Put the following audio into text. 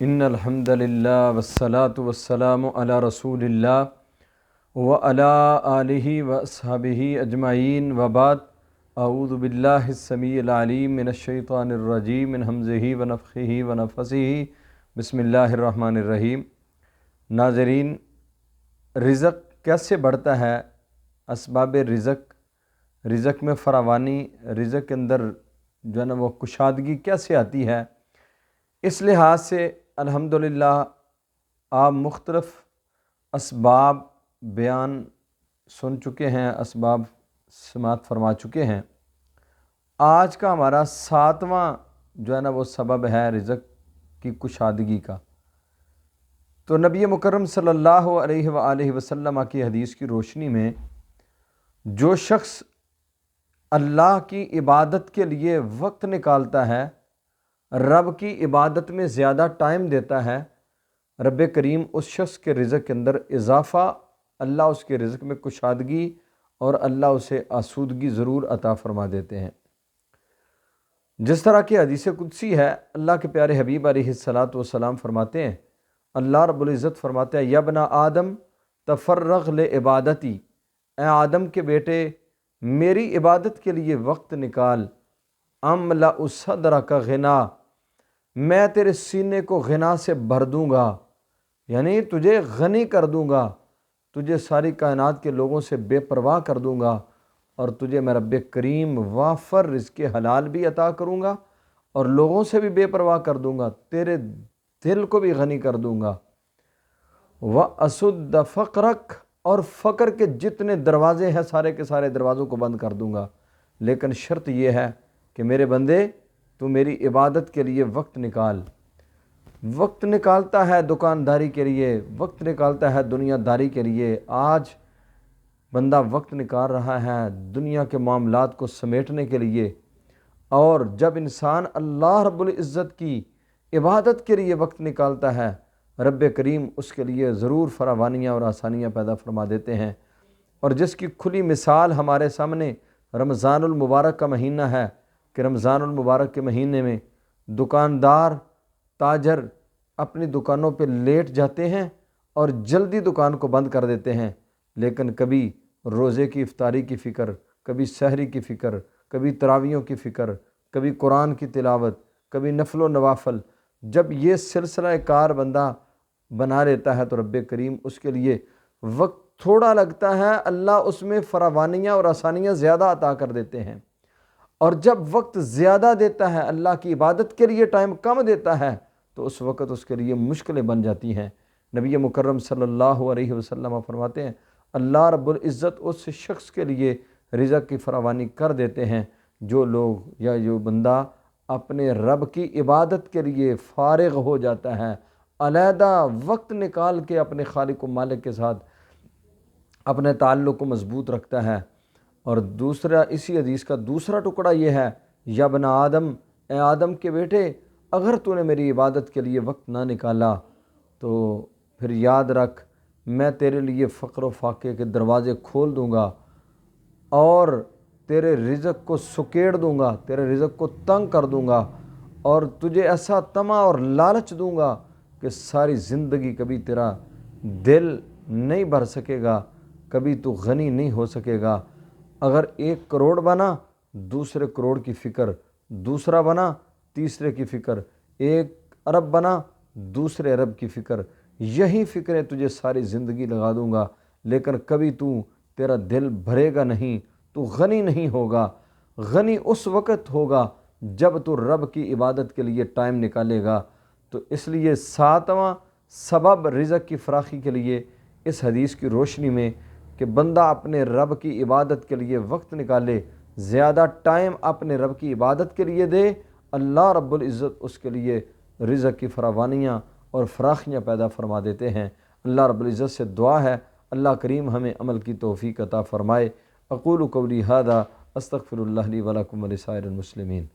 ان الحمد للہ والصلاة والسلام علی رسول اللہ وعلی آلہ واصحابہ اجمعین وبعد اعوذ باللہ السمیع العلیم من الشیطان الرجیم من حمزہ ونفخہ ونفثہ بسم اللہ الرحمن الرحیم۔ ناظرین، رزق کیسے بڑھتا ہے؟ اسباب رزق میں فراوانی، رزق کے اندر جو ہے نا وہ کشادگی کیسے آتی ہے، اس لحاظ سے الحمدللہ آپ مختلف اسباب بیان سن چکے ہیں، اسباب سماعت فرما چکے ہیں۔ آج کا ہمارا 7واں جو ہے نا وہ سبب ہے رزق کی کشادگی کا۔ تو نبی مکرم صلی اللہ علیہ وآلہ وسلم کی حدیث کی روشنی میں جو شخص اللہ کی عبادت کے لیے وقت نکالتا ہے، رب کی عبادت میں زیادہ ٹائم دیتا ہے، رب کریم اس شخص کے رزق کے اندر اضافہ، اللہ اس کے رزق میں کشادگی اور اللہ اسے آسودگی ضرور عطا فرما دیتے ہیں۔ جس طرح کی حدیث قدسی ہے، اللہ کے پیارے حبیب علیہ الصلاۃ والسلام فرماتے ہیں، اللہ رب العزت فرماتے ہیں، یا ابن آدم تفرغ لعبادتی، اے آدم کے بیٹے میری عبادت کے لیے وقت نکال، املأ صدرک غنا، میں تیرے سینے کو غنا سے بھر دوں گا، یعنی تجھے غنی کر دوں گا، تجھے ساری کائنات کے لوگوں سے بے پرواہ کر دوں گا، اور تجھے میں رب کریم وافر رزق حلال بھی عطا کروں گا اور لوگوں سے بھی بے پرواہ کر دوں گا، تیرے دل کو بھی غنی کر دوں گا۔ وَأَسُدَّ فَقْرَكَ، اور فقر کے جتنے دروازے ہیں سارے کے سارے دروازوں کو بند کر دوں گا، لیکن شرط یہ ہے کہ میرے بندے تو میری عبادت کے لیے وقت نکال۔ وقت نکالتا ہے دکانداری کے لیے، وقت نکالتا ہے دنیا داری کے لیے۔ آج بندہ وقت نکال رہا ہے دنیا کے معاملات کو سمیٹنے کے لیے، اور جب انسان اللہ رب العزت کی عبادت کے لیے وقت نکالتا ہے، رب کریم اس کے لیے ضرور فراوانیاں اور آسانیاں پیدا فرما دیتے ہیں۔ اور جس کی کھلی مثال ہمارے سامنے رمضان المبارک کا مہینہ ہے کہ رمضان المبارک کے مہینے میں دکاندار تاجر اپنی دکانوں پہ لیٹ جاتے ہیں اور جلدی دکان کو بند کر دیتے ہیں، لیکن کبھی روزے کی افطاری کی فکر، کبھی سحری کی فکر، کبھی تراویحوں کی فکر، کبھی قرآن کی تلاوت، کبھی نفل و نوافل، جب یہ سلسلہ کار بندہ بنا لیتا ہے تو رب کریم اس کے لیے وقت تھوڑا لگتا ہے، اللہ اس میں فراوانیاں اور آسانیاں زیادہ عطا کر دیتے ہیں۔ اور جب وقت زیادہ دیتا ہے، اللہ کی عبادت کے لیے ٹائم کم دیتا ہے، تو اس وقت اس کے لیے مشکلیں بن جاتی ہیں۔ نبی مکرم صلی اللہ علیہ وسلم فرماتے ہیں، اللہ رب العزت اس شخص کے لیے رزق کی فراوانی کر دیتے ہیں جو لوگ یا جو بندہ اپنے رب کی عبادت کے لیے فارغ ہو جاتا ہے، علیحدہ وقت نکال کے اپنے خالق و مالک کے ساتھ اپنے تعلق کو مضبوط رکھتا ہے۔ اور دوسرا اسی حدیث کا دوسرا ٹکڑا یہ ہے، یا ابن آدم، اے آدم کے بیٹے اگر تو نے میری عبادت کے لیے وقت نہ نکالا تو پھر یاد رکھ میں تیرے لیے فقر و فاقے کے دروازے کھول دوں گا اور تیرے رزق کو سکیڑ دوں گا، تیرے رزق کو تنگ کر دوں گا، اور تجھے ایسا طمع اور لالچ دوں گا کہ ساری زندگی کبھی تیرا دل نہیں بھر سکے گا، کبھی تو غنی نہیں ہو سکے گا۔ اگر 1 کروڑ بنا، دوسرے کروڑ کی فکر، دوسرا بنا تیسرے کی فکر، 1 ارب بنا دوسرے ارب کی فکر، یہی فکریں تجھے ساری زندگی لگا دوں گا، لیکن کبھی تیرا دل بھرے گا نہیں، تو غنی نہیں ہوگا۔ غنی اس وقت ہوگا جب تو رب کی عبادت کے لیے ٹائم نکالے گا۔ تو اس لیے 7واں سبب رزق کی فراخی کے لیے اس حدیث کی روشنی میں کہ بندہ اپنے رب کی عبادت کے لیے وقت نکالے، زیادہ ٹائم اپنے رب کی عبادت کے لیے دے، اللہ رب العزت اس کے لیے رزق کی فراوانیاں اور فراخیاں پیدا فرما دیتے ہیں۔ اللہ رب العزت سے دعا ہے اللہ کریم ہمیں عمل کی توفیق عطا فرمائے۔ اقول قولی ھذا استغفر اللہ لی ولکم ولسائر المسلمین۔